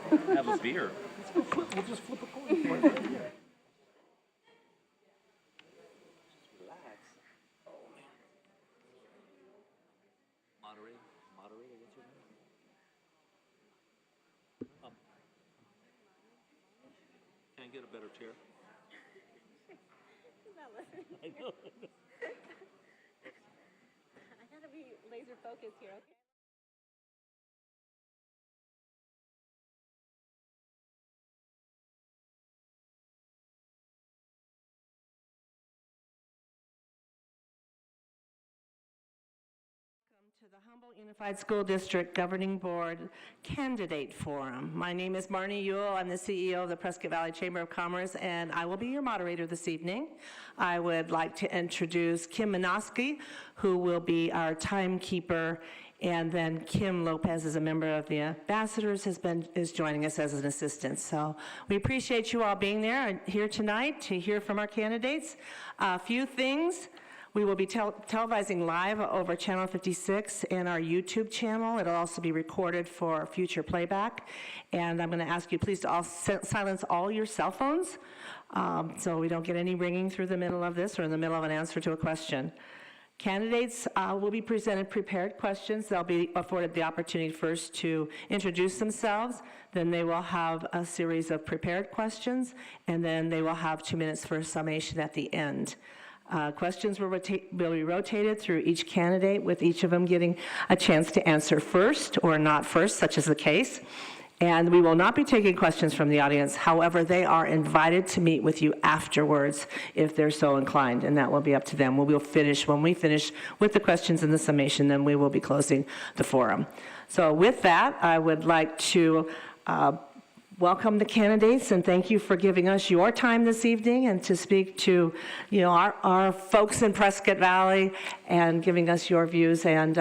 Have a beer. We'll just flip a coin. Right here. Relax. Oh, man. Moderator, what's your name? Can't get a better chair. He's not listening. I know. I gotta be laser focused here, okay? To the Humboldt Unified School District Governing Board Candidate Forum. My name is Marnie Ewell. I'm the CEO of the Prescott Valley Chamber of Commerce, and I will be your moderator this evening. I would like to introduce Kim Minoski, who will be our timekeeper, and then Kim Lopez is a member of the ambassadors, is joining us as an assistant. So we appreciate you all being there here tonight to hear from our candidates. A few things. We will be televising live over Channel 56 and our YouTube channel. It'll also be recorded for future playback. And I'm going to ask you please to all silence all your cell phones so we don't get any ringing through the middle of this or in the middle of an answer to a question. Candidates will be presented prepared questions. They'll be afforded the opportunity first to introduce themselves, then they will have a series of prepared questions, and then they will have 2 minutes for a summation at the end. Questions will be rotated through each candidate, with each of them getting a chance to answer first or not first, such is the case. And we will not be taking questions from the audience. However, they are invited to meet with you afterwards if they're so inclined, and that will be up to them. When we finish with the questions and the summation, then we will be closing the forum. So with that, I would like to welcome the candidates, and thank you for giving us your time this evening and to speak to, our folks in Prescott Valley and giving us your views and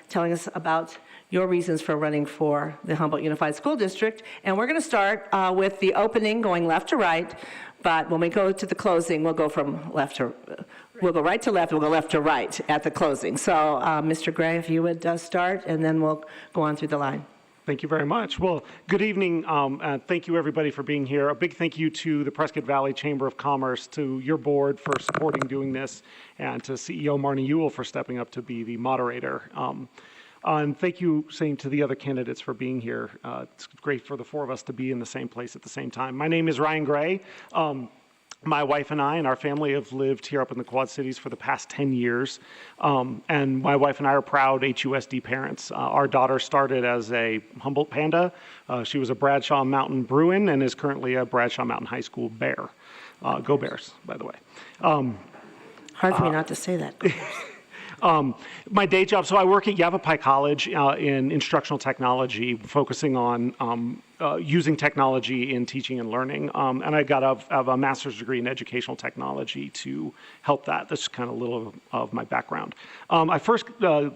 telling us about your reasons for running for the Humboldt Unified School District. And we're going to start with the opening, going left to right, but when we go to the closing, we'll go from left to we'll go right to left, we'll go left to right at the closing. So Mr. Gray, if you would start, and then we'll go on through the line. Thank you very much. Well, good evening. Thank you, everybody, for being here. A big thank you to the Prescott Valley Chamber of Commerce, to your board for supporting doing this, and to CEO Marnie Ewell for stepping up to be the moderator. And thank you, saying to the other candidates, for being here. It's great for the four of us to be in the same place at the same time. My name is Ryan Gray. My wife and I and our family have lived here up in the Quad Cities for the past 10 years. And my wife and I are proud HUSD parents. Our daughter started as a Humboldt Panda. She was a Bradshaw Mountain Bruin and is currently a Bradshaw Mountain High School Bear. Go Bears, by the way. Hard for me not to say that. My day job, so I work at Yavapai College in instructional technology, focusing on using technology in teaching and learning. And I got a master's degree in educational technology to help that. That's kind of a little of my background. I first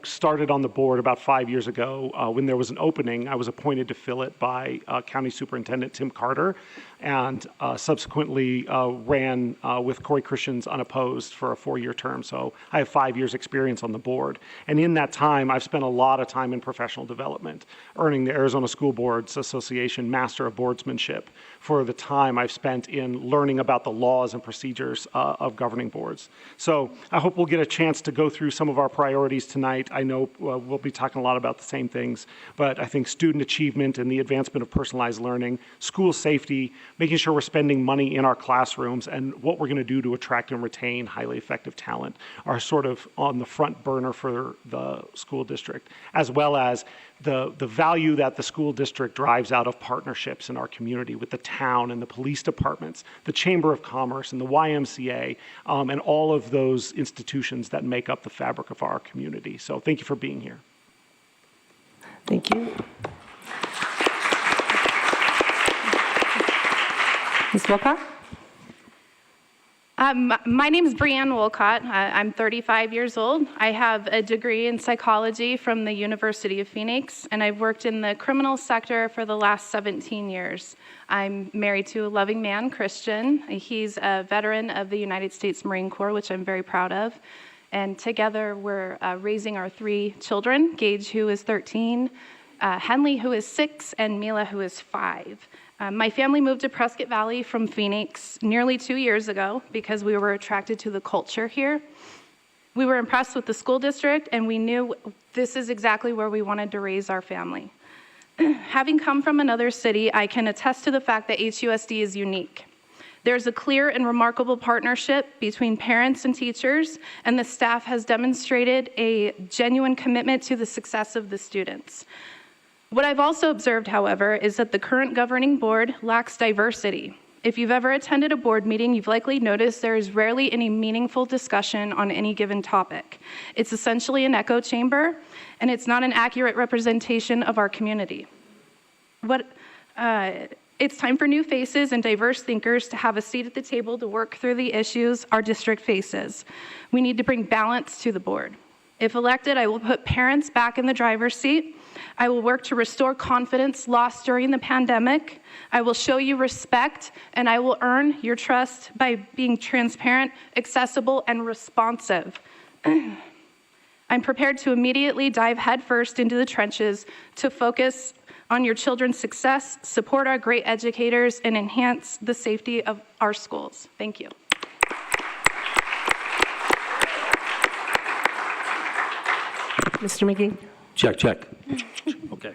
started on the board about 5 years ago when there was an opening. I was appointed to fill it by County Superintendent Tim Carter, and subsequently ran with Corey Christians unopposed for a 4-year term. So I have 5 years experience on the board. And in that time, I've spent a lot of time in professional development, earning the Arizona School Boards Association Master of Boardsmanship for the time I've spent in learning about the laws and procedures of governing boards. So I hope we'll get a chance to go through some of our priorities tonight. I know we'll be talking a lot about the same things, but I think student achievement and the advancement of personalized learning, school safety, making sure we're spending money in our classrooms, and what we're going to do to attract and retain highly effective talent are sort of on the front burner for the school district, as well as the value that the school district drives out of partnerships in our community with the town and the police departments, the Chamber of Commerce and the YMCA, and all of those institutions that make up the fabric of our community. So thank you for being here. Thank you. Ms. Wilcott? My name is Brianne Wolcott. I'm 35 years old. I have a degree in psychology from the University of Phoenix, and I've worked in the criminal sector for the last 17 years. I'm married to a loving man, Christian. He's a veteran of the United States Marine Corps, which I'm very proud of. And together we're raising our 3 children, Gage, who is 13, Henley, who is 6, and Mila, who is 5. My family moved to Prescott Valley from Phoenix nearly 2 years ago because we were attracted to the culture here. We were impressed with the school district, and we knew this is exactly where we wanted to raise our family. Having come from another city, I can attest to the fact that HUSD is unique. There's a clear and remarkable partnership between parents and teachers, and the staff has demonstrated a genuine commitment to the success of the students. What I've also observed, however, is that the current governing board lacks diversity. If you've ever attended a board meeting, you've likely noticed there is rarely any meaningful discussion on any given topic. It's essentially an echo chamber, and it's not an accurate representation of our community. It's time for new faces and diverse thinkers to have a seat at the table to work through the issues our district faces. We need to bring balance to the board. If elected, I will put parents back in the driver's seat. I will work to restore confidence lost during the pandemic. I will show you respect, and I will earn your trust by being transparent, accessible, and responsive. I'm prepared to immediately dive headfirst into the trenches to focus on your children's success, support our great educators, and enhance the safety of our schools. Thank you. Mr. McGee. Check. Okay,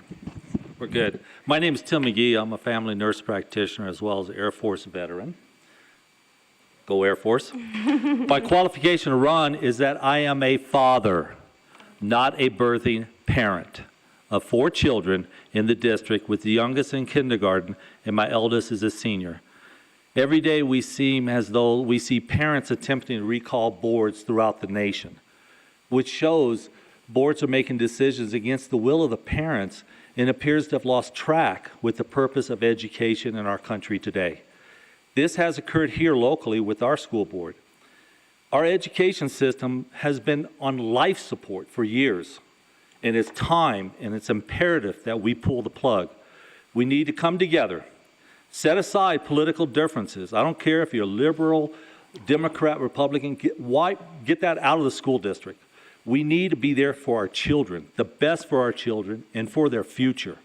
we're good. My name is Tim McGee. I'm a family nurse practitioner as well as an Air Force veteran. Go Air Force. My qualification to run is that I am a father, not a birthing parent, of 4 children in the district, with the youngest in kindergarten and my eldest is a senior. Every day we seem as though we see parents attempting to recall boards throughout the nation, which shows boards are making decisions against the will of the parents and appears to have lost track with the purpose of education in our country today. This has occurred here locally with our school board. Our education system has been on life support for years, and it's time and it's imperative that we pull the plug. We need to come together, set aside political differences. I don't care if you're liberal, Democrat, Republican, get that out of the school district. We need to be there for our children, the best for our children and for their future.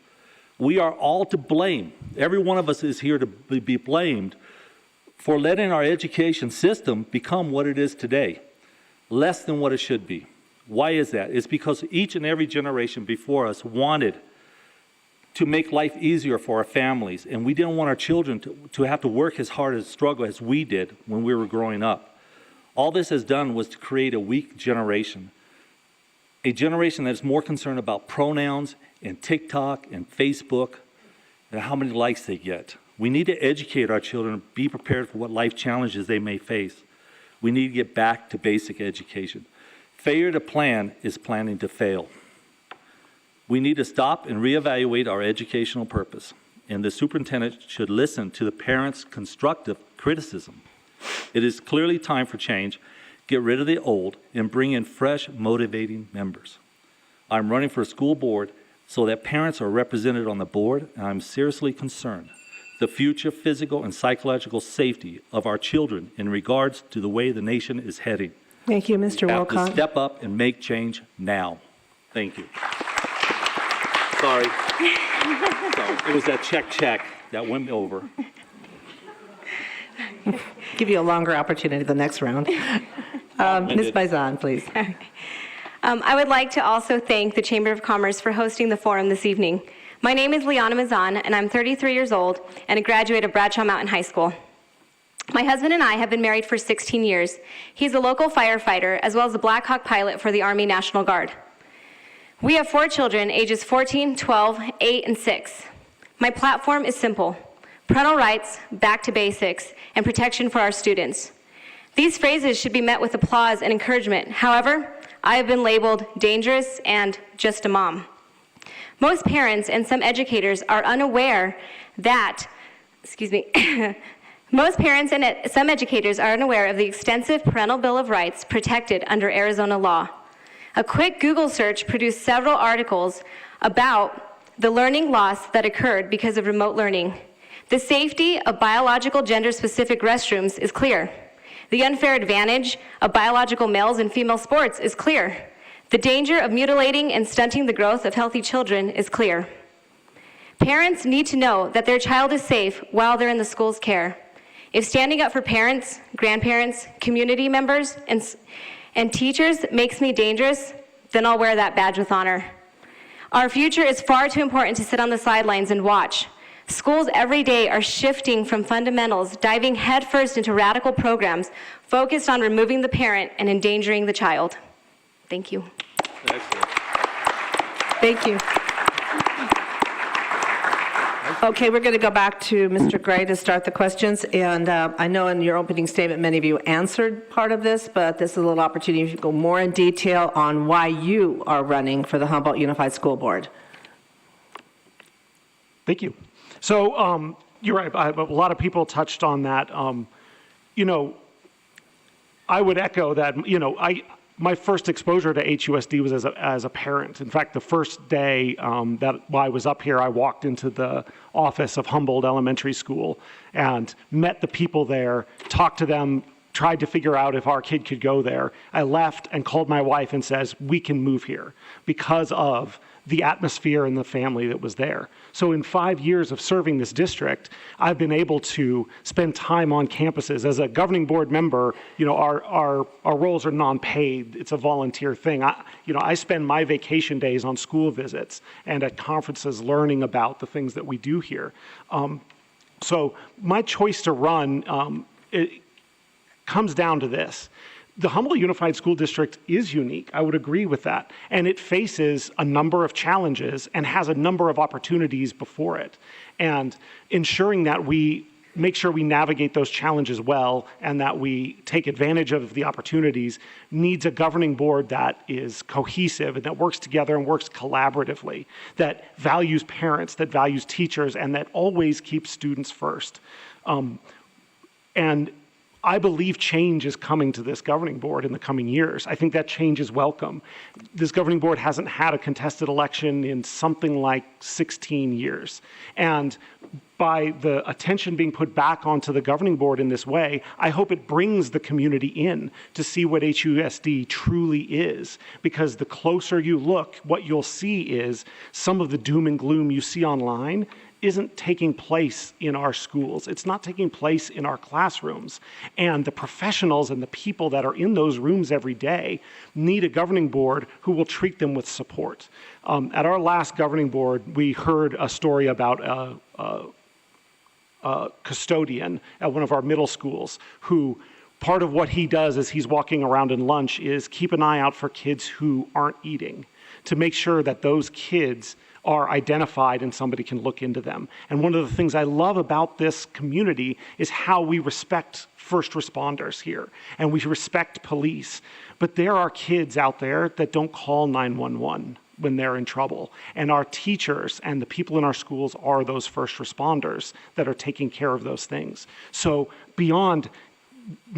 We are all to blame. Every one of us is here to be blamed for letting our education system become what it is today, less than what it should be. Why is that? It's because each and every generation before us wanted to make life easier for our families, and we didn't want our children to have to work as hard, as struggle as we did when we were growing up. All this has done was to create a weak generation, a generation that is more concerned about pronouns and TikTok and Facebook and how many likes they get. We need to educate our children, be prepared for what life challenges they may face. We need to get back to basic education. Failure to plan is planning to fail. We need to stop and reevaluate our educational purpose, and the superintendent should listen to the parents' constructive criticism. It is clearly time for change. Get rid of the old and bring in fresh, motivating members. I'm running for a school board so that parents are represented on the board, and I'm seriously concerned the future physical and psychological safety of our children in regards to the way the nation is heading. Thank you, Mr. We have Wilcott. to step up and make change now. Thank you. Sorry. It was that check that went over. Give you a longer opportunity the next round. Ms. Baizan, please. I would like to also thank the Chamber of Commerce for hosting the forum this evening. My name is Liana Mazan, and I'm 33 years old and a graduate of Bradshaw Mountain High School. My husband and I have been married for 16 years. He's a local firefighter as well as a Black Hawk pilot for the Army National Guard. We have 4 children, ages 14, 12, 8, and 6. My platform is simple: parental rights, back to basics, and protection for our students. These phrases should be met with applause and encouragement. However, I have been labeled dangerous and just a mom. Most parents and some educators are unaware that, most parents and some educators are unaware of the extensive Parental Bill of Rights protected under Arizona law. A quick Google search produced several articles about the learning loss that occurred because of remote learning. The safety of biological gender-specific restrooms is clear. The unfair advantage of biological males in female sports is clear. The danger of mutilating and stunting the growth of healthy children is clear. Parents need to know that their child is safe while they're in the school's care. If standing up for parents, grandparents, community members, and teachers makes me dangerous, then I'll wear that badge with honor. Our future is far too important to sit on the sidelines and watch. Schools every day are shifting from fundamentals, diving headfirst into radical programs focused on removing the parent and endangering the child. Thank you. Excellent. Thank you. Okay, we're going to go back to Mr. Gray to start the questions. And I know in your opening statement, many of you answered part of this, but this is a little opportunity to go more in detail on why you are running for the Humboldt Unified School Board. Thank you. So you're right. A lot of people touched on that. You know, I would echo that. You know, my first exposure to HUSD was as a parent. In fact, the first day that I was up here, I walked into the office of Humboldt Elementary School and met the people there, talked to them, tried to figure out if our kid could go there. I left and called my wife and says, we can move here because of the atmosphere and the family that was there. So in 5 years of serving this district, I've been able to spend time on campuses. As a governing board member, you know, our roles are non-paid. It's a volunteer thing. I spend my vacation days on school visits and at conferences learning about the things that we do here. So my choice to run, it comes down to this. The Humboldt Unified School District is unique. I would agree with that. And it faces a number of challenges and has a number of opportunities before it. And ensuring that we make sure we navigate those challenges well and that we take advantage of the opportunities needs a governing board that is cohesive and that works together and works collaboratively, that values parents, that values teachers, and that always keeps students first. And I believe change is coming to this governing board in the coming years. I think that change is welcome. This governing board hasn't had a contested election in something like 16 years. And by the attention being put back onto the governing board in this way, I hope it brings the community in to see what HUSD truly is. Because the closer you look, what you'll see is some of the doom and gloom you see online isn't taking place in our schools. It's not taking place in our classrooms. And the professionals and the people that are in those rooms every day need a governing board who will treat them with support. At our last governing board, we heard a story about a custodian at one of our middle schools who part of what he does as he's walking around in lunch is keep an eye out for kids who aren't eating to make sure that those kids are identified and somebody can look into them. And one of the things I love about this community is how we respect first responders here and we respect police. But there are kids out there that don't call 911 when they're in trouble. And our teachers and the people in our schools are those first responders that are taking care of those things. So beyond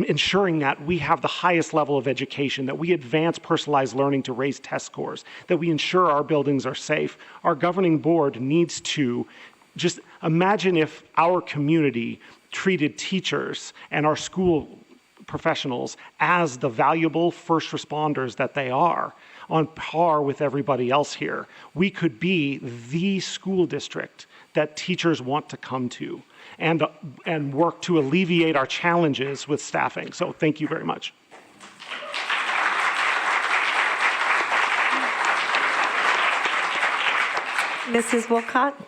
ensuring that we have the highest level of education, that we advance personalized learning to raise test scores, that we ensure our buildings are safe, our governing board needs to just imagine if our community treated teachers and our school professionals as the valuable first responders that they are, on par with everybody else here. We could be the school district that teachers want to come to and work to alleviate our challenges with staffing. So thank you very much. Mrs. Wolcott?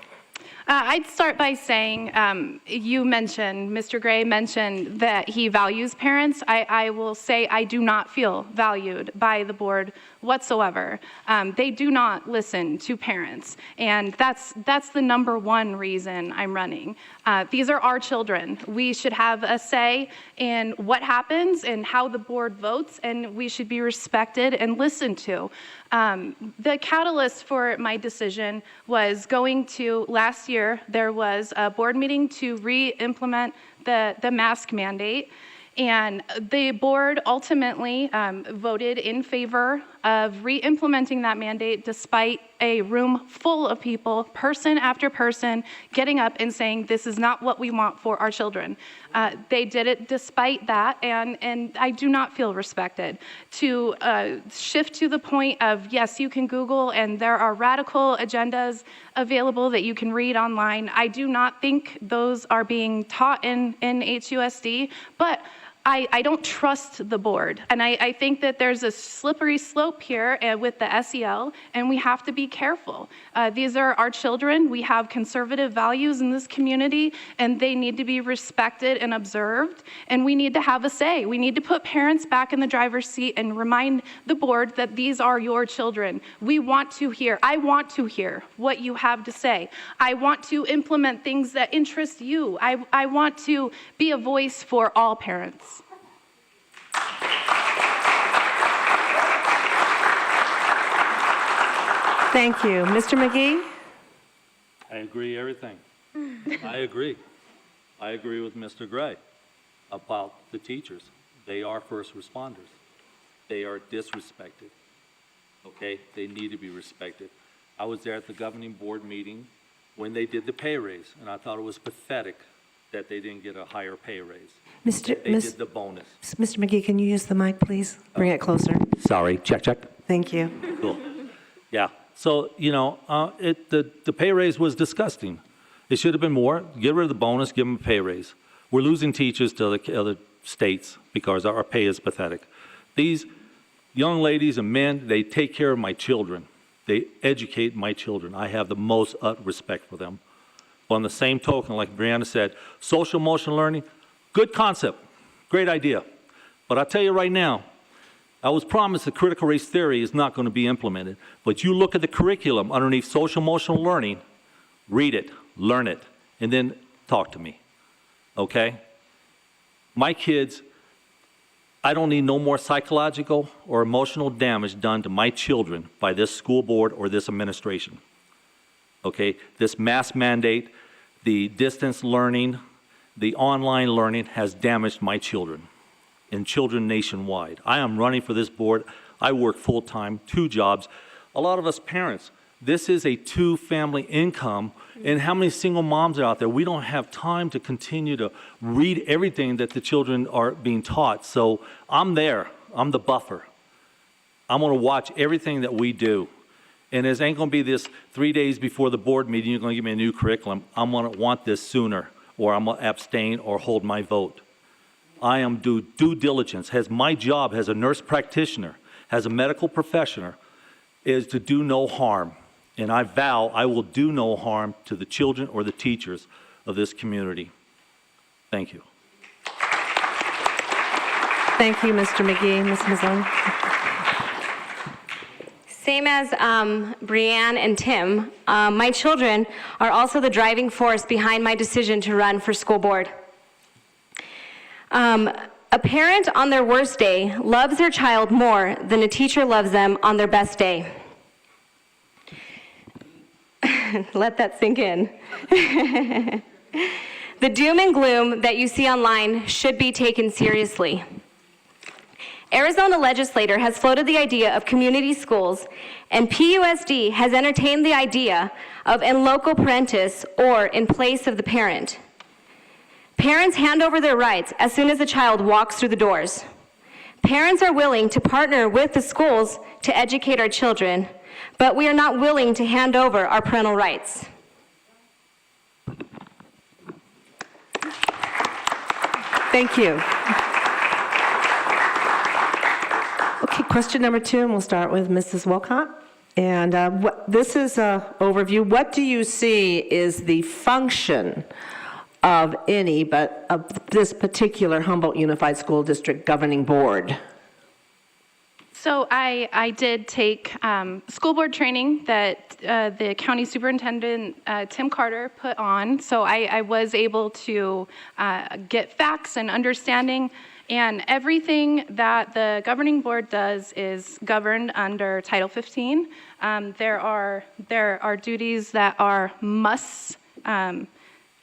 I'd start by saying, Mr. Gray mentioned that he values parents. I will say I do not feel valued by the board whatsoever. They do not listen to parents, and that's the number one reason I'm running. These are our children. We should have a say in what happens and how the board votes, and we should be respected and listened to. The catalyst for my decision was going to, last year, there was a board meeting to re-implement the mask mandate. And the board ultimately voted in favor of re-implementing that mandate despite a room full of people, person after person, getting up and saying, this is not what we want for our children. They did it despite that, and I do not feel respected. To shift to the point of, yes, you can Google, and there are radical agendas available that you can read online. I do not think those are being taught in HUSD, but I don't trust the board, and I think that there's a slippery slope here with the SEL, and we have to be careful. These are our children. We have conservative values in this community, and they need to be respected and observed, and we need to have a say. We need to put parents back in the driver's seat and remind the board that these are your children. We want to hear, I want to hear what you have to say. I want to implement things that interest you. I want to be a voice for all parents. Thank you. Mr. McGee? I agree everything. I agree. I agree with Mr. Gray about the teachers. They are first responders. They are disrespected. Okay? They need to be respected. I was there at the governing board meeting when they did the pay raise, and I thought it was pathetic that they didn't get a higher pay raise. They did the bonus. Mr. McGee, can you use the mic, please? Bring it closer. Sorry, check. Thank you. Cool. Yeah. So, the pay raise was disgusting. It should have been more. Get rid of the bonus, give them a pay raise. We're losing teachers to other states because our pay is pathetic. These young ladies and men, they take care of my children. They educate my children. I have the most respect for them. But on the same token, like Brianna said, social emotional learning, good concept, great idea. But I'll tell you right now, I was promised that critical race theory is not going to be implemented. But you look at the curriculum underneath social emotional learning, read it, learn it, and then talk to me, okay? My kids, I don't need no more psychological or emotional damage done to my children by this school board or this administration, okay? This mask mandate, the distance learning, the online learning has damaged my children and children nationwide. I am running for this board. I work full-time, 2 jobs. A lot of us parents, this is a 2-family income, and how many single moms are out there? We don't have time to continue to read everything that the children are being taught. So I'm there. I'm the buffer. I'm going to watch everything that we do. And it ain't going to be this 3 days before the board meeting, you're going to give me a new curriculum. I'm going to want this sooner, or I'm going to abstain or hold my vote. I am due diligence. As my job as a nurse practitioner, as a medical professional, is to do no harm. And I vow I will do no harm to the children or the teachers of this community. Thank you. Thank you, Mr. McGee. Ms. Mazzone? Same as Brianne and Tim, my children are also the driving force behind my decision to run for school board. A parent on their worst day loves their child more than a teacher loves them on their best day. Let that sink in. The doom and gloom that you see online should be taken seriously. Arizona legislator has floated the idea of community schools, and PUSD has entertained the idea of in loco parentis, or in place of the parent. Parents hand over their rights as soon as a child walks through the doors. Parents are willing to partner with the schools to educate our children, but we are not willing to hand over our parental rights. Thank you. Okay, question number 2, and we'll start with Mrs. Wolcott. And this is an overview. What do you see is the function of any, but of this particular Humboldt Unified School District Governing Board? So I did take school board training that the county superintendent, Tim Carter, put on. So I was able to get facts and understanding, and everything that the governing board does is governed under Title 15. There are duties that are must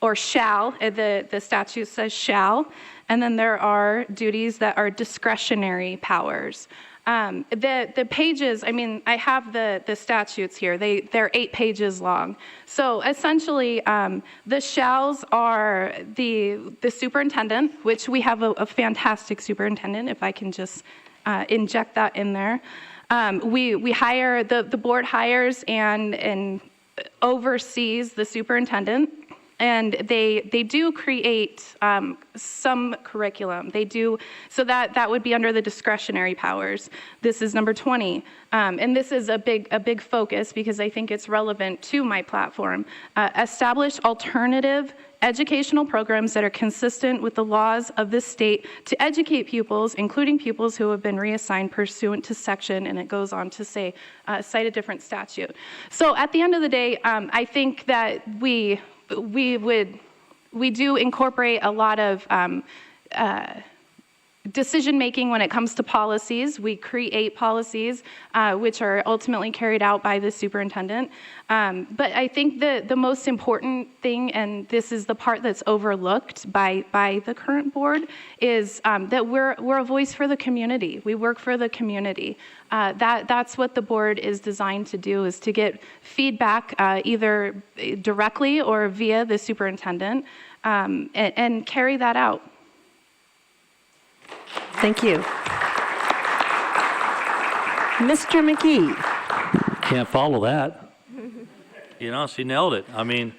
or shall. The statute says shall. and then there are duties that are discretionary powers. The pages, I mean, I have the statutes here. They're 8 pages long. So essentially, the shalls are the superintendent, which we have a fantastic superintendent, if I can just inject that in there. We hire, the board hires and oversees the superintendent. And they do create some curriculum. They do, so that would be under the discretionary powers. This is number 20. And this is a big focus because I think it's relevant to my platform. Establish alternative educational programs that are consistent with the laws of the state to educate pupils, including pupils who have been reassigned pursuant to section, and it goes on to say, cite a different statute. So at the end of the day, I think that we do incorporate a lot of decision-making when it comes to policies. We create policies which are ultimately carried out by the superintendent. But I think the most important thing, and this is the part that's overlooked by the current board, is that we're a voice for the community. We work for the community. That's what the board is designed to do, is to get feedback either directly or via the superintendent and carry that out. Thank you. Mr. McGee. Can't follow that. You know, she nailed it. I mean,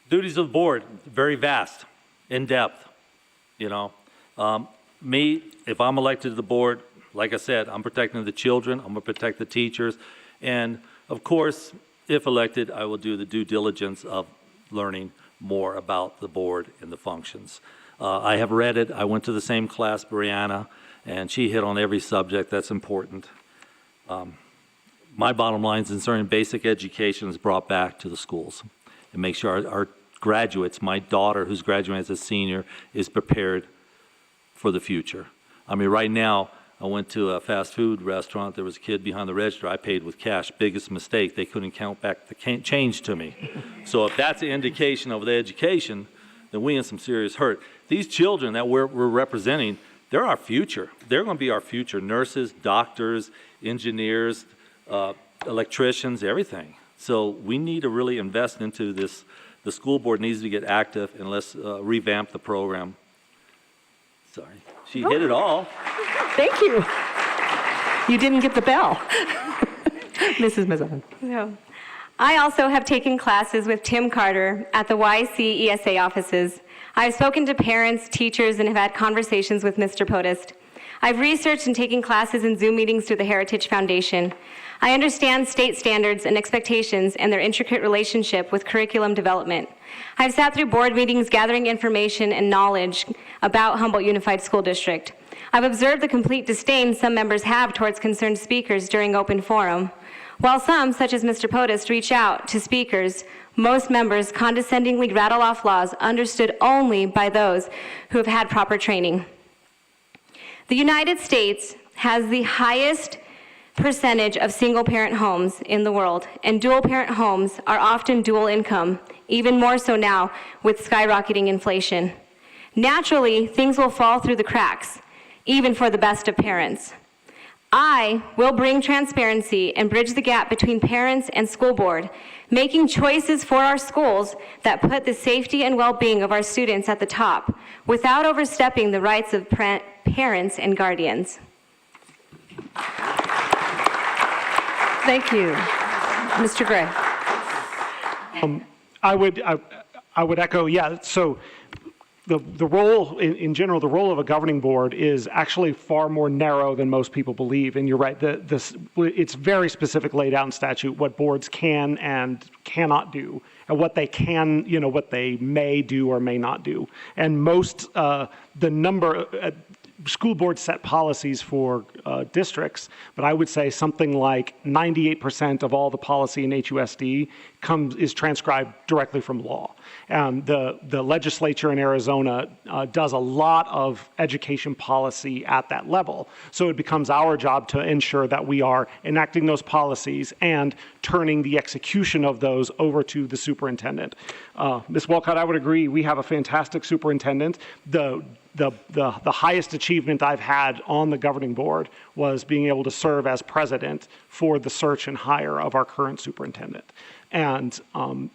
duties of the board, very vast, in depth, you know. Me, if I'm elected to the board, like I said, I'm protecting the children, I'm gonna protect the teachers, and of course, if elected, I will do the due diligence of learning more about the board and the functions. I have read it. I went to the same class, Brianna, and she hit on every subject that's important. My bottom line is concerning basic education is brought back to the schools and make sure our graduates, my daughter who's graduating as a senior, is prepared for the future. I mean, right now, I went to a fast food restaurant. There was a kid behind the register. I paid with cash. Biggest mistake. They couldn't count back the change to me. So if that's an indication of the education, then we in some serious hurt. These children that we're representing, they're our future. They're going to be our future. Nurses, doctors, engineers, electricians, everything. So we need to really invest into this. The school board needs to get active, and let's revamp the program. Sorry. She hit it all. Thank you. You didn't get the bell. Mrs. Mazzone. No. I also have taken classes with Tim Carter at the YC ESA offices. I've spoken to parents, teachers, and have had conversations with Mr. Podest. I've researched and taken classes in Zoom meetings through the Heritage Foundation. I understand state standards and expectations and their intricate relationship with curriculum development. I've sat through board meetings gathering information and knowledge about Humboldt Unified School District. I've observed the complete disdain some members have towards concerned speakers during open forum. While some, such as Mr. Podest, reach out to speakers, most members condescendingly rattle off laws understood only by those who have had proper training. The United States has the highest percentage of single-parent homes in the world, and dual-parent homes are often dual income, even more so now with skyrocketing inflation. Naturally, things will fall through the cracks, even for the best of parents. I will bring transparency and bridge the gap between parents and school board, making choices for our schools that put the safety and well-being of our students at the top, without overstepping the rights of parents and guardians. Thank you. Mr. Gray. I would echo, yeah, so the role, in general, the role of a governing board is actually far more narrow than most people believe. And you're right, it's very specific laid out in statute what boards can and cannot do, and what they can, what they may do or may not do. And most, school boards set policies for districts, but I would say something like 98% of all the policy in HUSD is transcribed directly from law. The legislature in Arizona does a lot of education policy at that level. So it becomes our job to ensure that we are enacting those policies and turning the execution of those over to the superintendent. Ms. Walcott, I would agree, we have a fantastic superintendent. the highest achievement I've had on the governing board was being able to serve as president for the search and hire of our current superintendent. And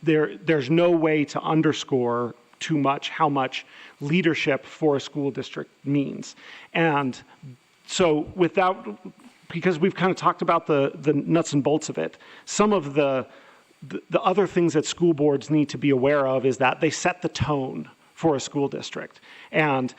there's no way to underscore too much how much leadership for a school district means. And so because we've kind of talked about the nuts and bolts of it, some of the other things that school boards need to be aware of is that they set the tone for a school district. And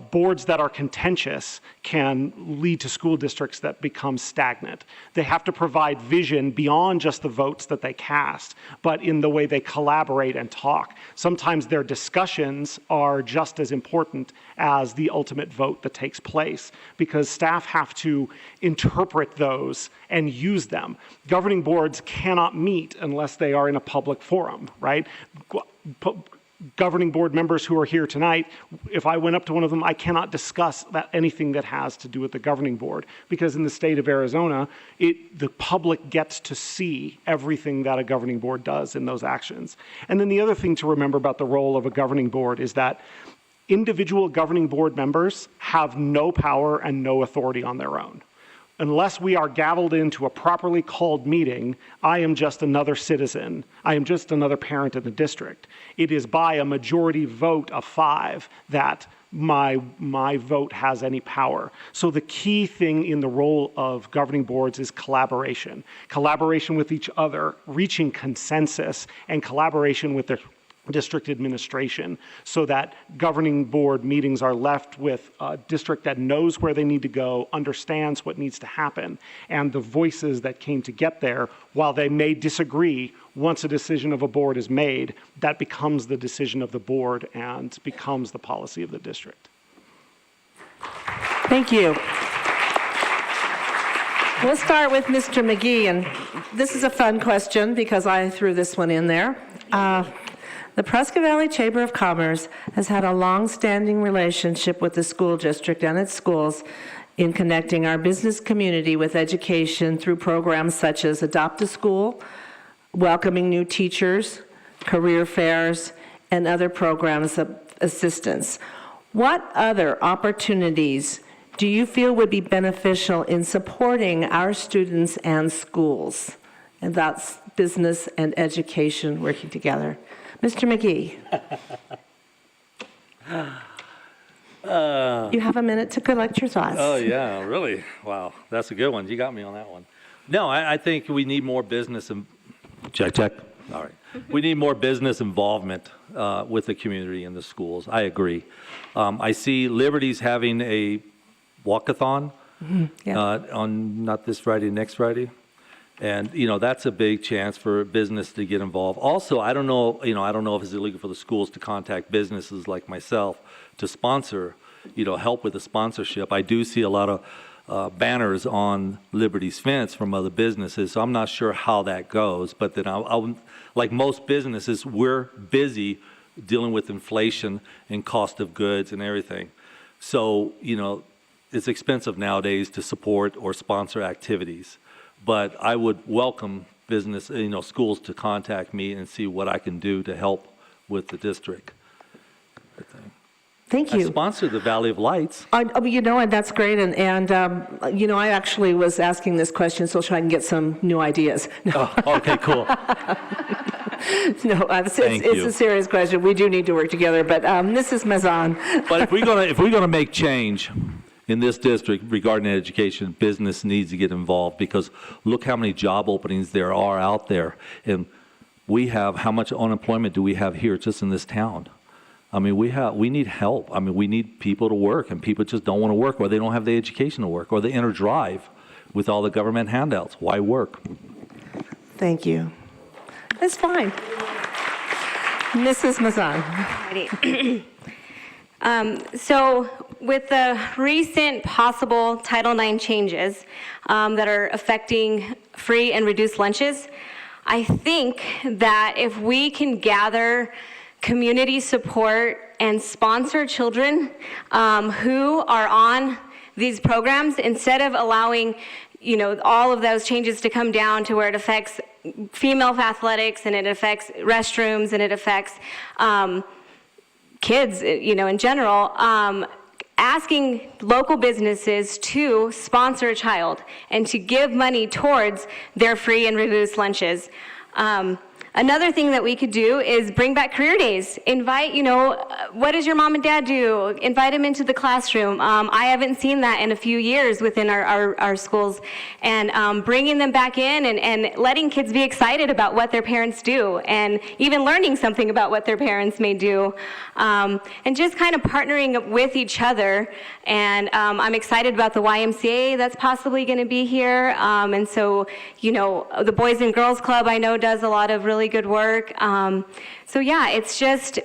boards that are contentious can lead to school districts that become stagnant. They have to provide vision beyond just the votes that they cast, but in the way they collaborate and talk. Sometimes their discussions are just as important as the ultimate vote that takes place, because staff have to interpret those and use them. Governing boards cannot meet unless they are in a public forum, right? Governing board members who are here tonight, if I went up to one of them, I cannot discuss anything that has to do with the governing board, because in the state of Arizona, the public gets to see everything that a governing board does in those actions. And then the other thing to remember about the role of a governing board is that individual governing board members have no power and no authority on their own. Unless we are gavelled into a properly called meeting, I am just another citizen. I am just another parent in the district. It is by a majority vote of 5 that my vote has any power. So the key thing in the role of governing boards is collaboration. Collaboration with each other, reaching consensus, and collaboration with their district administration, so that governing board meetings are left with a district that knows where they need to go, understands what needs to happen, and the voices that came to get there, while they may disagree, once a decision of a board is made, that becomes the decision of the board and becomes the policy of the district. Thank you. We'll start with Mr. McGee, and this is a fun question because I threw this one in there. The Prescott Valley Chamber of Commerce has had a long-standing relationship with the school district and its schools in connecting our business community with education through programs such as Adopt a School, welcoming new teachers, career fairs, and other programs of assistance. What other opportunities do you feel would be beneficial in supporting our students and schools? And that's business and education working together. Mr. McGee. You have a minute to collect your thoughts. Oh, yeah, really? Wow, that's a good one. You got me on that one. No, I think we need more business and check. All right. We need more business involvement with the community and the schools. I agree. I see Liberty's having a walkathon on not this Friday, next Friday. And, that's a big chance for business to get involved. Also, I don't know if it's illegal for the schools to contact businesses like myself to sponsor, help with the sponsorship. I do see a lot of banners on Liberty's fence from other businesses, so I'm not sure how that goes. But then I'll like most businesses, we're busy dealing with inflation and cost of goods and everything. So, it's expensive nowadays to support or sponsor activities. But I would welcome business, schools to contact me and see what I can do to help with the district. Thank you. I sponsored the Valley of Lights. And that's great. And I actually was asking this question so I can get some new ideas. Oh, okay, cool. No, it's a serious question. We do need to work together. But Mrs. Mazan. But if we're gonna make change in this district regarding education, business needs to get involved, because look how many job openings there are out there. And how much unemployment do we have here just in this town? I mean, we need help. I mean, we need people to work, and people just don't want to work, or they don't have the education to work, or the inner drive with all the government handouts. Why work? Thank you. That's fine. Mrs. Mazan. So with the recent possible Title IX changes that are affecting free and reduced lunches, I think that if we can gather community support and sponsor children who are on these programs, instead of allowing all of those changes to come down to where it affects female athletics and it affects restrooms and it affects kids, in general, asking local businesses to sponsor a child and to give money towards their free and reduced lunches. Another thing that we could do is bring back career days. Invite, what does your mom and dad do? Invite them into the classroom. I haven't seen that in a few years within our schools. And bringing them back in and letting kids be excited about what their parents do and even learning something about what their parents may do. And just kind of partnering with each other. And I'm excited about the YMCA that's possibly going to be here. And so, the Boys and Girls Club I know does a lot of really good work. So yeah, it's just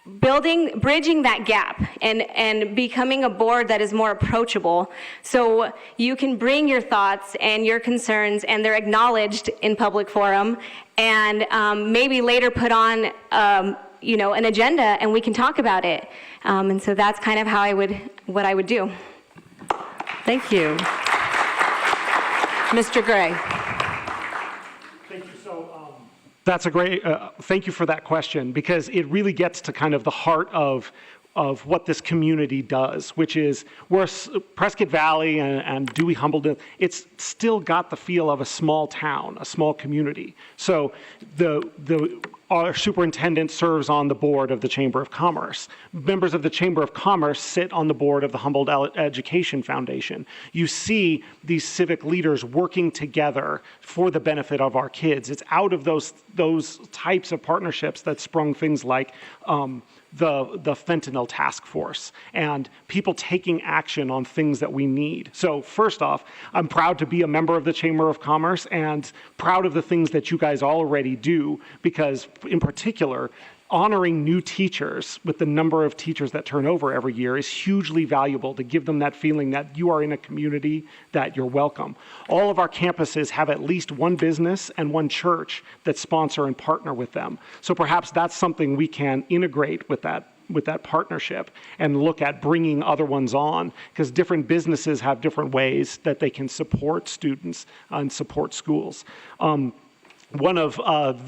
bridging that gap and becoming a board that is more approachable. So you can bring your thoughts and your concerns and they're acknowledged in public forum and maybe later put on an agenda and we can talk about it. And so that's kind of what I would do. Thank you. Mr. Gray. Thank you. That's a great, thank you for that question, because it really gets to kind of the heart of what this community does, which is we're Prescott Valley and Dewey Humboldt, it's still got the feel of a small town, a small community. So our superintendent serves on the board of the Chamber of Commerce. Members of the Chamber of Commerce sit on the board of the Humboldt Education Foundation. You see these civic leaders working together for the benefit of our kids. It's out of those types of partnerships that sprung things like the fentanyl task force and people taking action on things that we need. So first off, I'm proud to be a member of the Chamber of Commerce and proud of the things that you guys already do, because in particular, honoring new teachers with the number of teachers that turn over every year is hugely valuable to give them that feeling that you are in a community, that you're welcome. All of our campuses have at least one business and one church that sponsor and partner with them. So perhaps that's something we can integrate with that partnership and look at bringing other ones on, because different businesses have different ways that they can support students and support schools. One of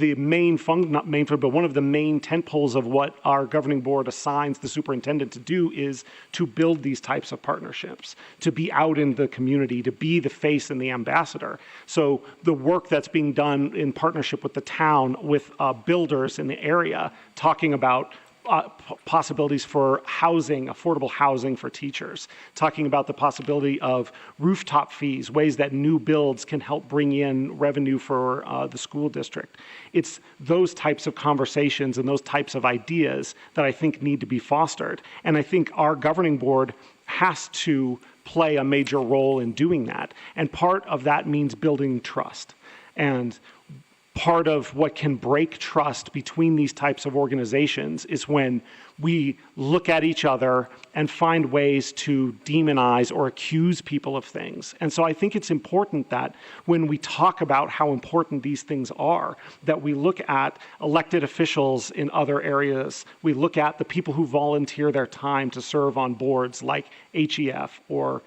the main one of the main tentpoles of what our governing board assigns the superintendent to do is to build these types of partnerships, to be out in the community, to be the face and the ambassador. So the work that's being done in partnership with the town, with builders in the area, talking about possibilities for housing, affordable housing for teachers, talking about the possibility of rooftop fees, ways that new builds can help bring in revenue for the school district. It's those types of conversations and those types of ideas that I think need to be fostered. And I think our governing board has to play a major role in doing that. And part of that means building trust. And part of what can break trust between these types of organizations is when we look at each other and find ways to demonize or accuse people of things. And so I think it's important that when we talk about how important these things are, that we look at elected officials in other areas. We look at the people who volunteer their time to serve on boards like HEF or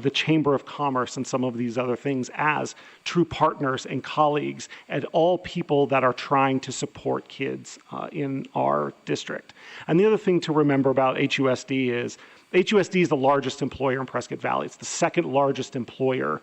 the Chamber of Commerce and some of these other things as true partners and colleagues, and all people that are trying to support kids in our district. And the other thing to remember about HUSD is the largest employer in Prescott Valley. It's the second largest employer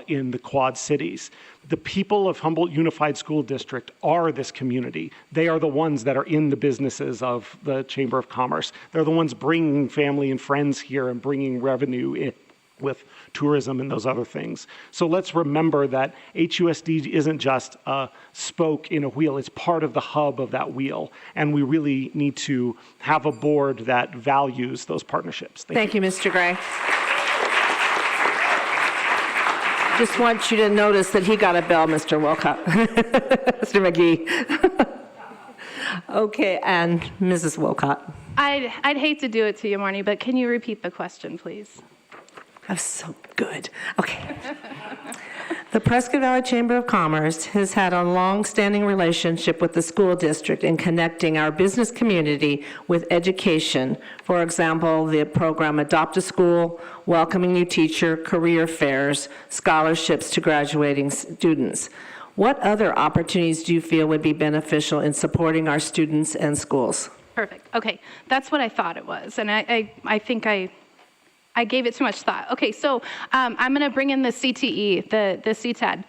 in the Quad Cities. The people of Humboldt Unified School District are this community. They are the ones that are in the businesses of the Chamber of Commerce. They're the ones bringing family and friends here and bringing revenue in with tourism and those other things. So let's remember that HUSD isn't just a spoke in a wheel, it's part of the hub of that wheel. And we really need to have a board that values those partnerships. Thank you, Mr. Gray. Just want you to notice that he got a bell, Mr. Wolcott. Mr. McGee. Okay, and Mrs. Wolcott. I'd hate to do it to you, Marnie, but can you repeat the question, please? That's so good. Okay. The Prescott Valley Chamber of Commerce has had a long-standing relationship with the school district in connecting our business community with education. For example, the program Adopt a School, Welcoming New Teacher, career fairs, scholarships to graduating students. What other opportunities do you feel would be beneficial in supporting our students and schools? Perfect. Okay, that's what I thought it was, and I think I gave it too much thought. Okay, so I'm going to bring in the CTE, the CTED.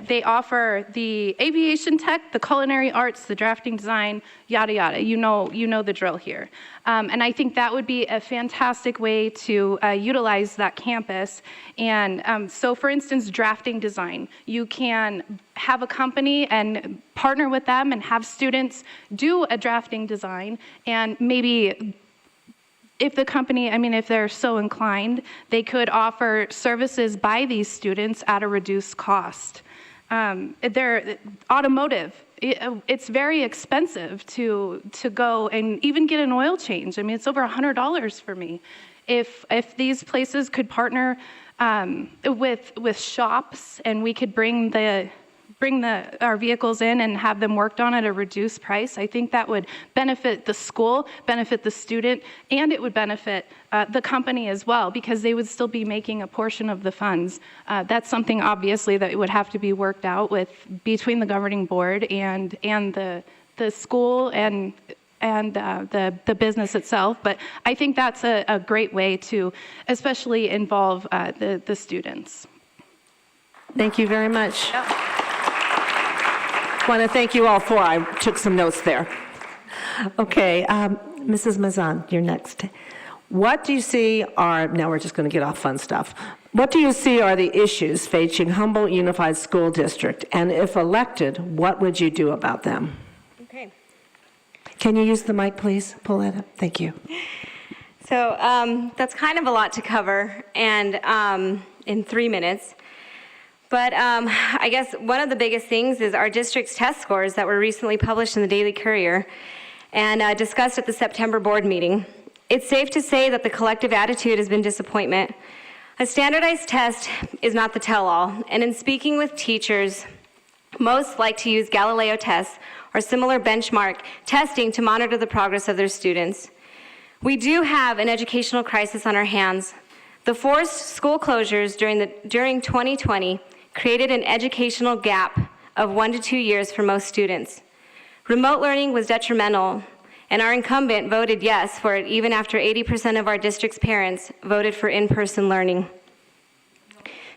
They offer the aviation tech, the culinary arts, the drafting design, yada yada. You know the drill here. And I think that would be a fantastic way to utilize that campus. And so, for instance, drafting design. You can have a company and partner with them and have students do a drafting design, and maybe if the company, if they're so inclined, they could offer services by these students at a reduced cost. They're automotive. It's very expensive to go and even get an oil change. It's over $100 for me. If these places could partner with shops, and we could bring our vehicles in and have them worked on at a reduced price, I think that would benefit the school, benefit the student, and it would benefit the company as well, because they would still be making a portion of the funds. That's something obviously that would have to be worked out between the governing board and the school and the business itself. But I think that's a great way to especially involve the students. Thank you very much. I want to thank you all for. I took some notes there. Okay, Mrs. Mazan, you're next. What do you see are, now we're just going to get off fun stuff. What do you see are the issues facing Humboldt Unified School District? And if elected, what would you do about them? Okay. Can you use the mic, please? Pull that up. Thank you. So that's kind of a lot to cover, and in 3 minutes. But I guess one of the biggest things is our district's test scores that were recently published in the Daily Courier and discussed at the September board meeting. It's safe to say that the collective attitude has been disappointment. A standardized test is not the tell-all, and in speaking with teachers, most like to use Galileo tests or similar benchmark testing to monitor the progress of their students. We do have an educational crisis on our hands. The forced school closures during 2020 created an educational gap of 1 to 2 years for most students. Remote learning was detrimental, and our incumbent voted yes for it even after 80% of our district's parents voted for in-person learning.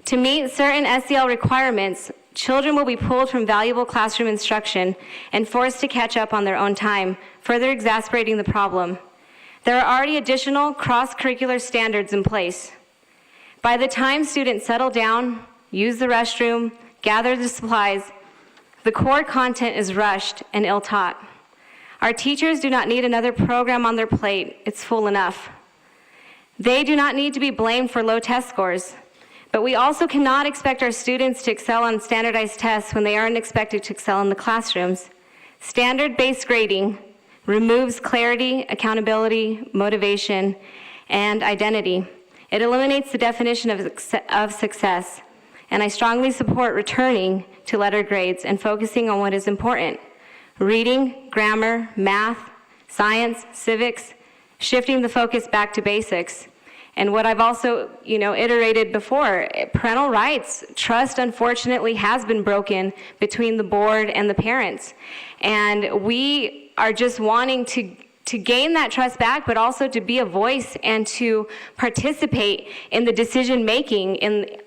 To meet certain SEL requirements, children will be pulled from valuable classroom instruction and forced to catch up on their own time, further exacerbating the problem. There are already additional cross-curricular standards in place. By the time students settle down, use the restroom, gather the supplies, the core content is rushed and ill-taught. Our teachers do not need another program on their plate. It's full enough. They do not need to be blamed for low test scores, but we also cannot expect our students to excel on standardized tests when they aren't expected to excel in the classrooms. Standard-based grading removes clarity, accountability, motivation, and identity. It eliminates the definition of success, and I strongly support returning to letter grades and focusing on what is important: reading, grammar, math, science, civics, shifting the focus back to basics. And what I've also, iterated before, parental rights. Trust, unfortunately, has been broken between the board and the parents. And we are just wanting to gain that trust back, but also to be a voice and to participate in the decision-making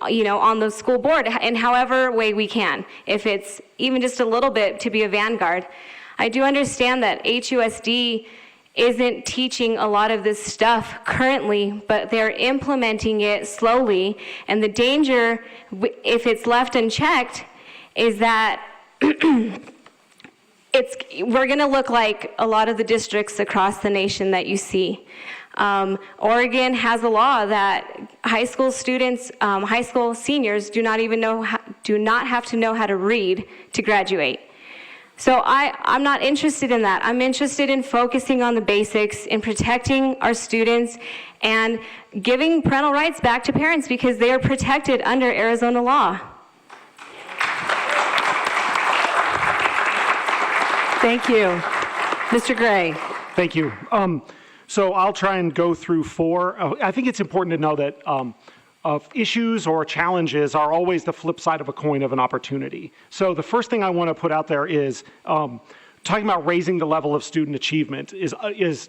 on the school board in however way we can. If it's even just a little bit, to be a vanguard. I do understand that HUSD isn't teaching a lot of this stuff currently, but they're implementing it slowly. And the danger, if it's left unchecked, is that we're going to look like a lot of the districts across the nation that you see. Oregon has a law that high school students, high school seniors do not have to know how to read to graduate. So I'm not interested in that. I'm interested in focusing on the basics, in protecting our students, and giving parental rights back to parents because they are protected under Arizona law. Thank you. Mr. Gray. Thank you. So I'll try and go through 4. I think it's important to know that issues or challenges are always the flip side of a coin of an opportunity. So the first thing I want to put out there is talking about raising the level of student achievement is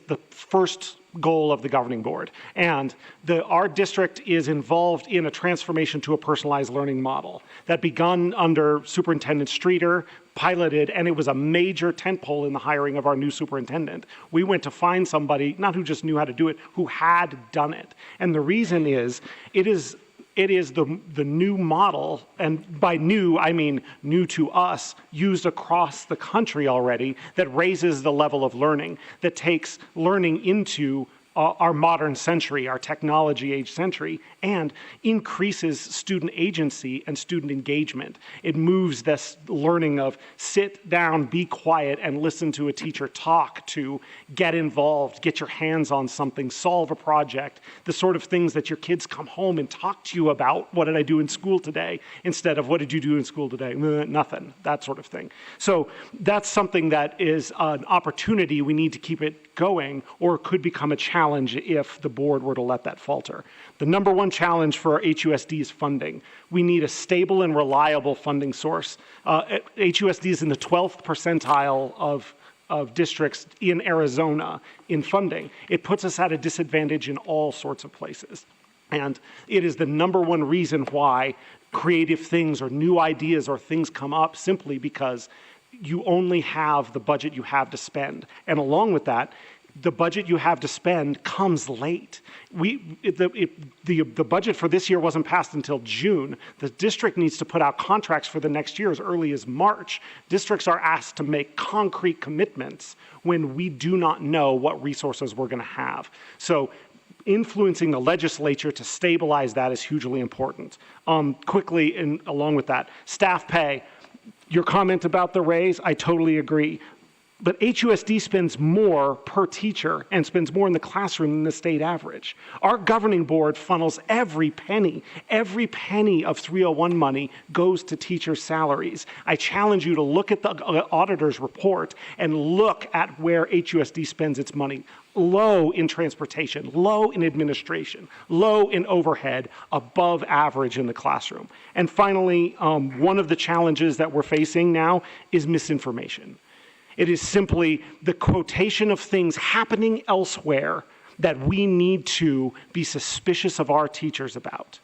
the first goal of the governing board. And our district is involved in a transformation to a personalized learning model that begun under Superintendent Streeter, piloted, and it was a major tentpole in the hiring of our new superintendent. We went to find somebody, not who just knew how to do it, who had done it. And the reason is, it is the new model, and by new, I mean new to us, used across the country already, that raises the level of learning, that takes learning into our modern century, our technology age century, and increases student agency and student engagement. It moves this learning of sit down, be quiet, and listen to a teacher talk, to get involved, get your hands on something, solve a project, the sort of things that your kids come home and talk to you about. What did I do in school today? Instead of what did you do in school today? Nothing, that sort of thing. So that's something that is an opportunity. We need to keep it going, or it could become a challenge if the board were to let that falter. The number one challenge for our HUSD is funding. We need a stable and reliable funding source. HUSD is in the 12th percentile of districts in Arizona in funding. It puts us at a disadvantage in all sorts of places. And it is the number one reason why creative things or new ideas or things come up, simply because you only have the budget you have to spend. And along with that, the budget you have to spend comes late. The budget for this year wasn't passed until June. The district needs to put out contracts for the next year as early as March. Districts are asked to make concrete commitments when we do not know what resources we're going to have. So influencing the legislature to stabilize that is hugely important. Quickly, and along with that, staff pay. Your comment about the raise, I totally agree. But HUSD spends more per teacher and spends more in the classroom than the state average. Our governing board funnels every penny of 301 money goes to teachers' salaries. I challenge you to look at the auditor's report and look at where HUSD spends its money. Low in transportation, low in administration, low in overhead, above average in the classroom. And finally, one of the challenges that we're facing now is misinformation. It is simply the quotation of things happening elsewhere that we need to be suspicious of our teachers about.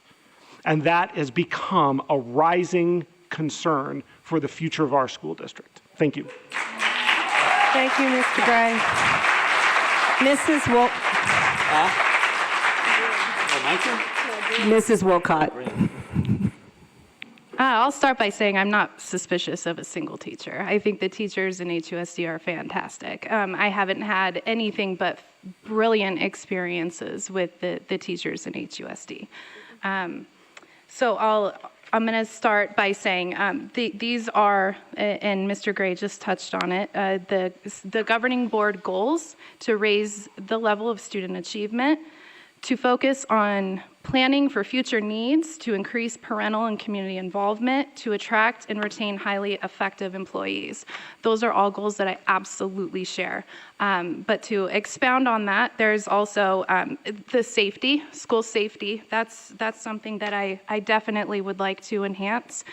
And that has become a rising concern for the future of our school district. Thank you. Thank you, Mr. Gray. Mrs. Wolcott. I'll start by saying I'm not suspicious of a single teacher. I think the teachers in HUSD are fantastic. I haven't had anything but brilliant experiences with the teachers in HUSD. So I'm going to start by saying these are, and Mr. Gray just touched on it, the governing board goals to raise the level of student achievement, to focus on planning for future needs, to increase parental and community involvement, to attract and retain highly effective employees. Those are all goals that I absolutely share. But to expound on that, there's also the safety, school safety. That's something that I definitely would like to enhance.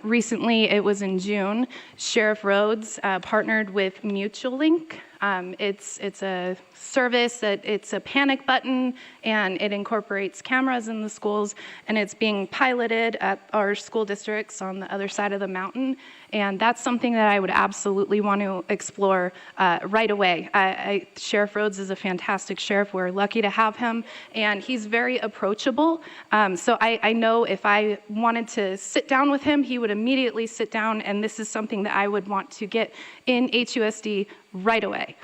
Recently, it was in June, Sheriff Rhodes partnered with MutualLink. It's a service that it's a panic button, and it incorporates cameras in the schools, and it's being piloted at our school districts on the other side of the mountain. And that's something that I would absolutely want to explore right away. Sheriff Rhodes is a fantastic sheriff. We're lucky to have him, and he's very approachable. So I know if I wanted to sit down with him, he would immediately sit down, and this is something that I would want to get in HUSD right away.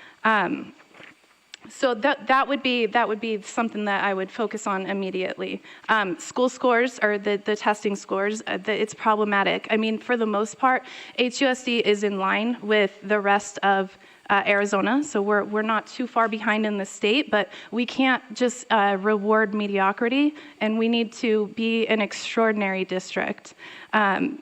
So that would be something that I would focus on immediately. School scores, or the testing scores, it's problematic. I mean, for the most part, HUSD is in line with the rest of Arizona, so we're not too far behind in the state, but we can't just reward mediocrity, and we need to be an extraordinary district. And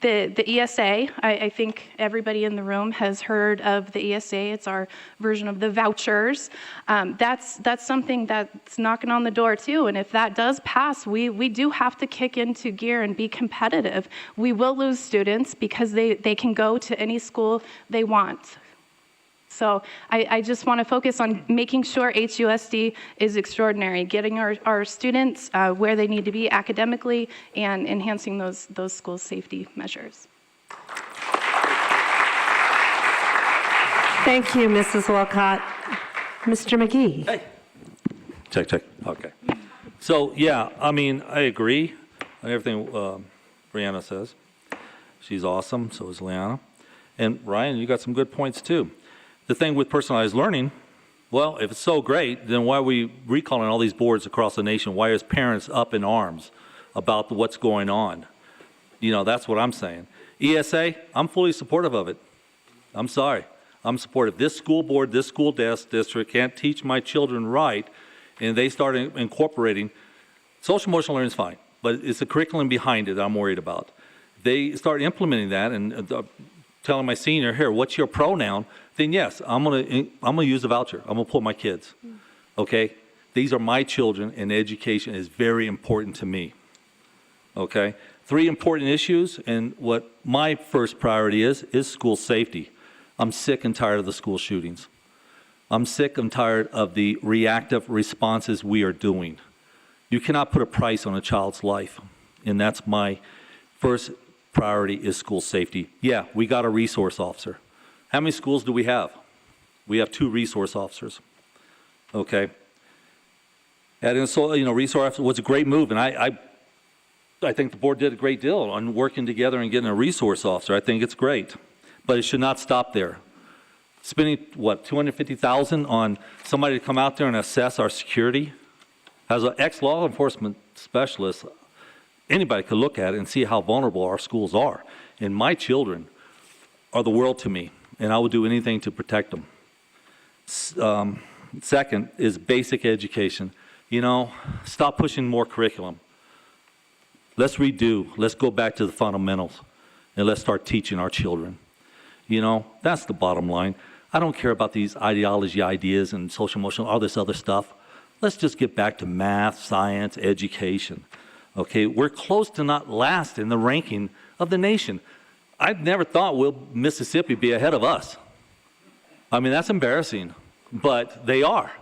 The ESA, I think everybody in the room has heard of the ESA. It's our version of the vouchers. That's something that's knocking on the door too. And if that does pass, we do have to kick into gear and be competitive. We will lose students because they can go to any school they want. So I just want to focus on making sure HUSD is extraordinary, getting our students where they need to be academically and enhancing those school safety measures. Thank you, Mrs. Wolcott. Mr. McGee. Hey. Check. Okay. So, yeah, I mean, I agree on everything Brianna says. She's awesome. So is Liana. And Ryan, you got some good points, too. The thing with personalized learning, well, if it's so great, then why are we recalling all these boards across the nation? Why is parents up in arms about what's going on? You know, that's what I'm saying. ESA, I'm fully supportive of it. I'm sorry. I'm supportive. This school board, this school district can't teach my children right, and they start incorporating. Social emotional learning is fine, but it's the curriculum behind it that I'm worried about. They start implementing that and telling my senior, here, what's your pronoun? Then yes, I'm gonna use a voucher. I'm gonna pull my kids. Okay? These are my children, and education is very important to me. Okay? 3 important issues, and what my first priority is school safety. I'm sick and tired of the school shootings. I'm sick and tired of the reactive responses we are doing. You cannot put a price on a child's life, and that's my first priority is school safety. Yeah, we got a resource officer. How many schools do we have? We have 2 resource officers. Okay. And so, you know, resource officer was a great move, and I think the board did a great deal on working together and getting a resource officer. I think it's great, but it should not stop there. Spending what, $250,000 on somebody to come out there and assess our security? As an ex-law enforcement specialist, anybody could look at it and see how vulnerable our schools are. And my children are the world to me, and I would do anything to protect them. Second is basic education. You know, stop pushing more curriculum. Let's redo. Let's go back to the fundamentals, and let's start teaching our children. You know, that's the bottom line. I don't care about these ideology ideas and social emotional, all this other stuff. Let's just get back to math, science, education. Okay, we're close to not last in the ranking of the nation. I've never thought will Mississippi be ahead of us. I mean, that's embarrassing, but they are.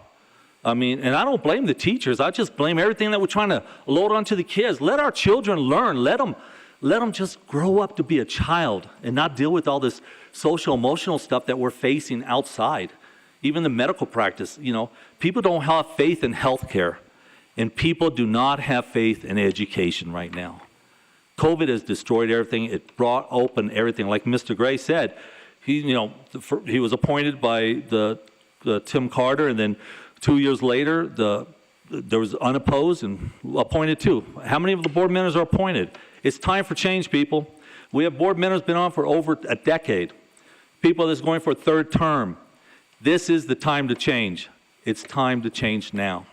I mean, and I don't blame the teachers. I just blame everything that we're trying to load onto the kids. Let our children learn. Let them just grow up to be a child and not deal with all this social emotional stuff that we're facing outside. Even the medical practice, you know, people don't have faith in healthcare. And people do not have faith in education right now. COVID has destroyed everything. It brought open everything. Like Mr. Gray said, he was appointed by the Tim Carter, and then 2 years later, there was unopposed and appointed too. How many of the board members are appointed? It's time for change, people. We have board members been on for over a decade. People that's going for a 3rd term. This is the time to change. It's time to change now.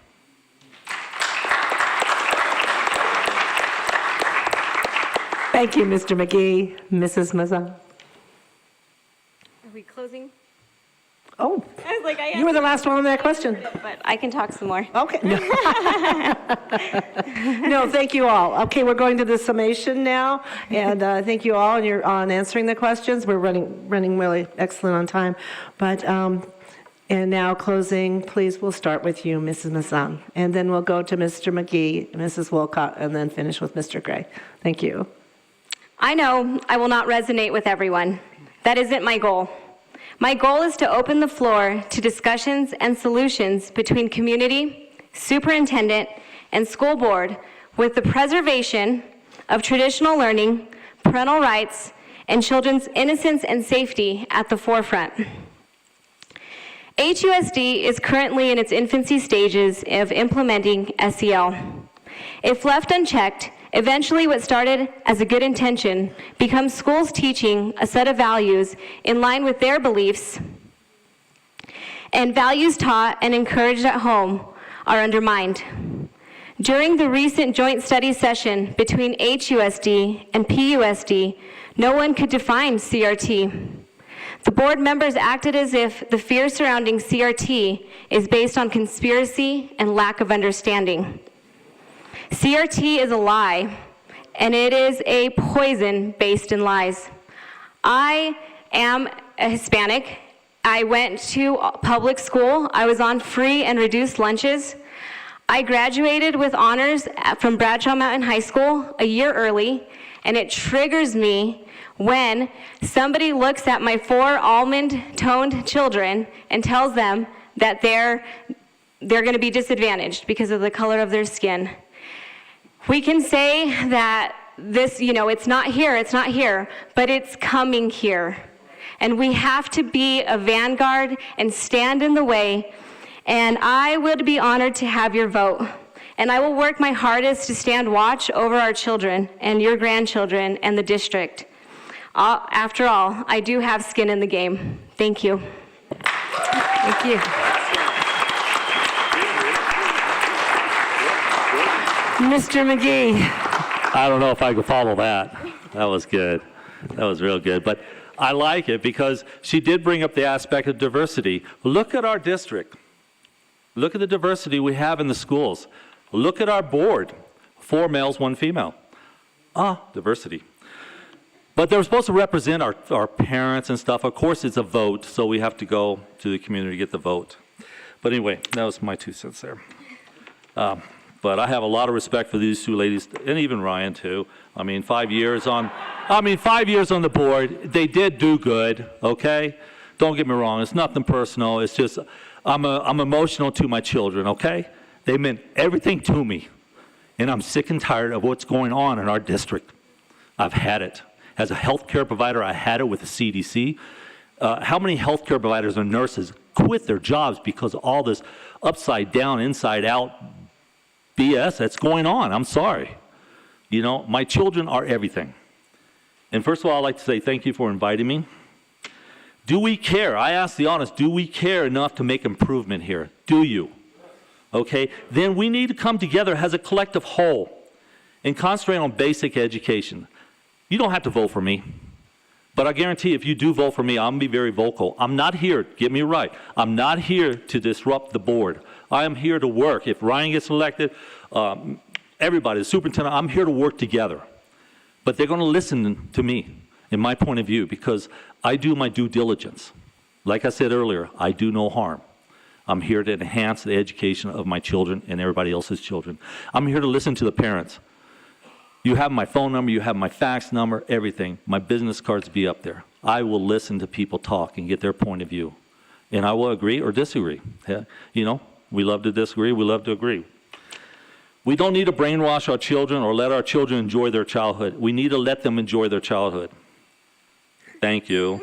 Thank you, Mr. McGee. Mrs. Mazan. Are we closing? Oh, I was like, you were the last one on that question. but I can talk some more. Okay. No, thank you all. Okay, we're going to the summation now, and thank you all on answering the questions. We're running really excellent on time, but and now closing. Please, we'll start with you, Mrs. Mazan, and then we'll go to Mr. McGee, Mrs. Wolcott, and then finish with Mr. Gray. Thank you. I know I will not resonate with everyone. That isn't my goal. My goal is to open the floor to discussions and solutions between community, superintendent, and school board with the preservation of traditional learning, parental rights, and children's innocence and safety at the forefront. HUSD is currently in its infancy stages of implementing SEL. If left unchecked, eventually what started as a good intention becomes schools teaching a set of values in line with their beliefs, and values taught and encouraged at home are undermined. During the recent joint study session between HUSD and PUSD, no one could define CRT. The board members acted as if the fear surrounding CRT is based on conspiracy and lack of understanding. CRT is a lie, and it is a poison based in lies. I am a Hispanic. I went to public school. I was on free and reduced lunches. I graduated with honors from Bradshaw Mountain High School a year early, and it triggers me when somebody looks at my 4 almond-toned children and tells them that they're going to be disadvantaged because of the color of their skin. We can say that this, it's not here, but it's coming here. And we have to be a vanguard and stand in the way. And I would be honored to have your vote. And I will work my hardest to stand watch over our children and your grandchildren and the district. After all, I do have skin in the game. Thank you. Thank you. Mr. McGee. I don't know if I could follow that. That was good. That was real good. But I like it because she did bring up the aspect of diversity. Look at our district. Look at the diversity we have in the schools. Look at our board. 4 males, 1 female. Diversity. But they're supposed to represent our parents and stuff. Of course, it's a vote, so we have to go to the community to get the vote. But anyway, that was my 2 cents there. But I have a lot of respect for these 2 ladies, and even Ryan, too. 5 years on the board. They did do good, okay? Don't get me wrong. It's nothing personal. It's just I'm emotional to my children, okay? They meant everything to me. And I'm sick and tired of what's going on in our district. I've had it. As a healthcare provider, I had it with the CDC. How many healthcare providers and nurses quit their jobs because of all this upside down, inside out BS that's going on? I'm sorry. My children are everything. And first of all, I'd like to say thank you for inviting me. Do we care? I ask the honest, do we care enough to make improvement here? Do you? Okay, then we need to come together as a collective whole and concentrate on basic education. You don't have to vote for me, but I guarantee if you do vote for me, I'm going to be very vocal. I'm not here, get me right, I'm not here to disrupt the board. I am here to work. If Ryan gets elected, everybody, the superintendent, I'm here to work together. But they're going to listen to me in my point of view because I do my due diligence. Like I said earlier, I do no harm. I'm here to enhance the education of my children and everybody else's children. I'm here to listen to the parents. You have my phone number, you have my fax number, everything. My business cards be up there. I will listen to people talk and get their point of view. And I will agree or disagree. Yeah? We love to disagree, we love to agree. We don't need to brainwash our children or let our children enjoy their childhood. We need to let them enjoy their childhood. Thank you.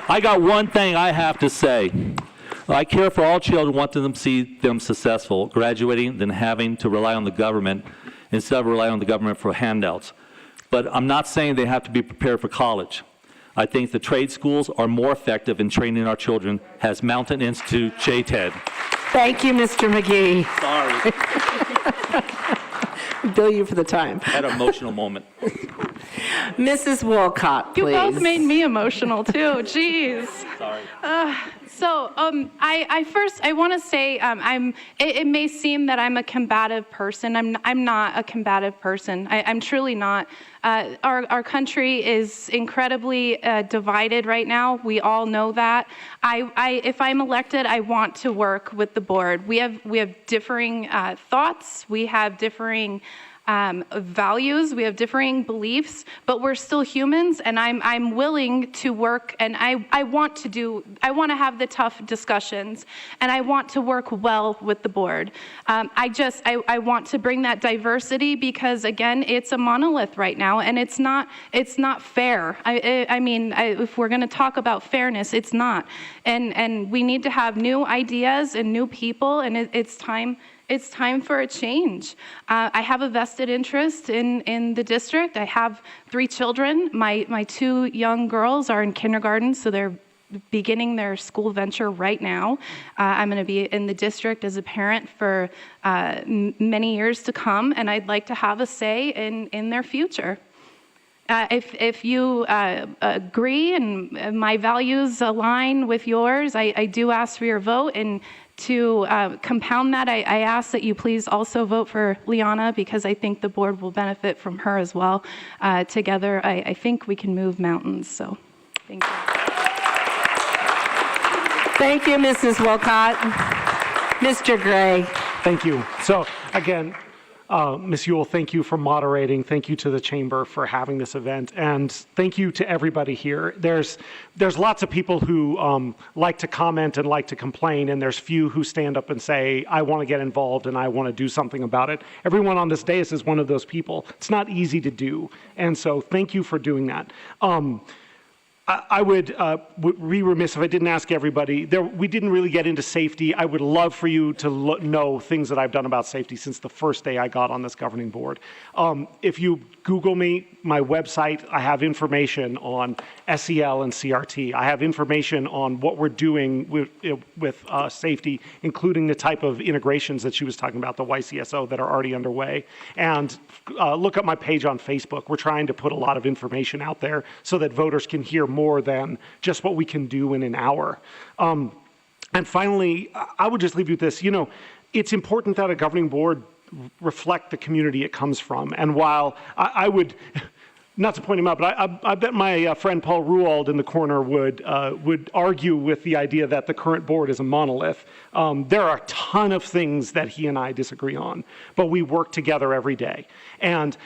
I got one thing I have to say. I care for all children, want them to see them successful, graduating, than having to rely on the government instead of relying on the government for handouts. But I'm not saying they have to be prepared for college. I think the trade schools are more effective in training our children, as Mountain Institute, JTED. Thank you, Mr. McGee. Sorry. Bill you for the time. I had an emotional moment. Mrs. Wolcott, please. You both made me emotional too. Jeez. Sorry. I want to say it may seem that I'm a combative person. I'm not a combative person. I'm truly not. Our country is incredibly divided right now. We all know that. If I'm elected, I want to work with the board. We have differing thoughts. We have differing values, we have differing beliefs, but we're still humans, and I'm willing to work, and I want to have the tough discussions, and I want to work well with the board. I want to bring that diversity because, again, it's a monolith right now, and it's not fair. If we're going to talk about fairness, it's not, and we need to have new ideas and new people, and it's time. It's time for a change. I have a vested interest in the district. I have 3 children. My 2 young girls are in kindergarten, so they're beginning their school venture right now. I'm going to be in the district as a parent for many years to come, and I'd like to have a say in their future. If you agree and my values align with yours, I do ask for your vote. And to compound that, I ask that you please also vote for Liana, because I think the board will benefit from her as well. Together, I think we can move mountains. So, thank you. Thank you, Mrs. Wolcott. Mr. Gray. Thank you. So again, Ms. Ewell, thank you for moderating. Thank you to the Chamber for having this event. And thank you to everybody here. There's lots of people who like to comment and like to complain, and there's few who stand up and say, I want to get involved and I want to do something about it. Everyone on this dais is one of those people. It's not easy to do. And so thank you for doing that. I would be remiss if I didn't ask everybody. We didn't really get into safety. I would love for you to know things that I've done about safety since the first day I got on this governing board. If you Google me, my website, I have information on SEL and CRT. I have information on what we're doing with safety, including the type of integrations that she was talking about, the YCSO, that are already underway. And look at my page on Facebook. We're trying to put a lot of information out there so that voters can hear more than just what we can do in an hour. And finally, I would just leave you with this. You know, it's important that a governing board reflect the community it comes from. And while I would, not to point him out, but I bet my friend Paul Ruwald in the corner would argue with the idea that the current board is a monolith. There are a ton of things that he and I disagree on, but we work together every day. And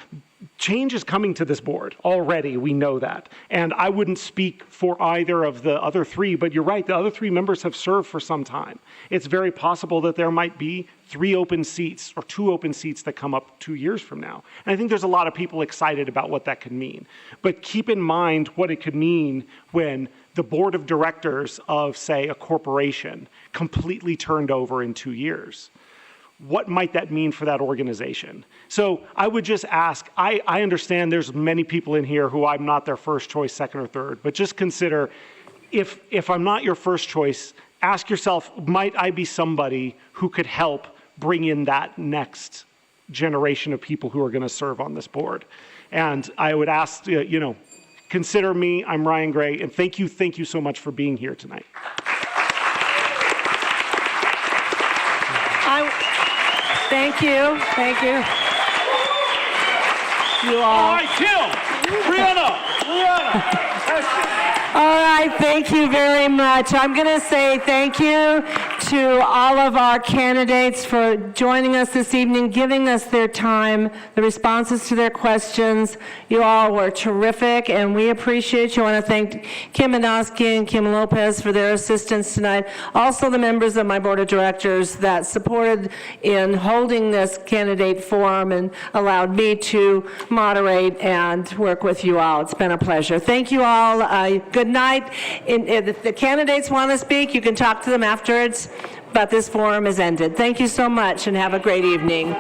change is coming to this board already, we know that. And I wouldn't speak for either of the other three, but you're right, the other three members have served for some time. It's very possible that there might be 3 open seats or 2 open seats that come up 2 years from now. And I think there's a lot of people excited about what that could mean. But keep in mind what it could mean when the board of directors of, say, a corporation completely turned over in 2 years. What might that mean for that organization? So I would just ask, I understand there's many people in here who I'm not their first choice, second or third, but just consider, if I'm not your first choice, ask yourself, might I be somebody who could help bring in that next generation of people who are going to serve on this board? And I would ask, consider me. I'm Ryan Gray, and thank you so much for being here tonight. Thank you. Thank you. You all. All right, Tim, Rihanna. All right, thank you very much. I'm going to say thank you to all of our candidates for joining us this evening, giving us their time, the responses to their questions. You all were terrific, and we appreciate you. I want to thank Kim Anoski and Kim Lopez for their assistance tonight. Also, the members of my board of directors that supported in holding this candidate forum and allowed me to moderate and work with you all. It's been a pleasure. Thank you all. Good night. If the candidates want to speak, you can talk to them afterwards, but this forum is ended. Thank you so much, and have a great evening.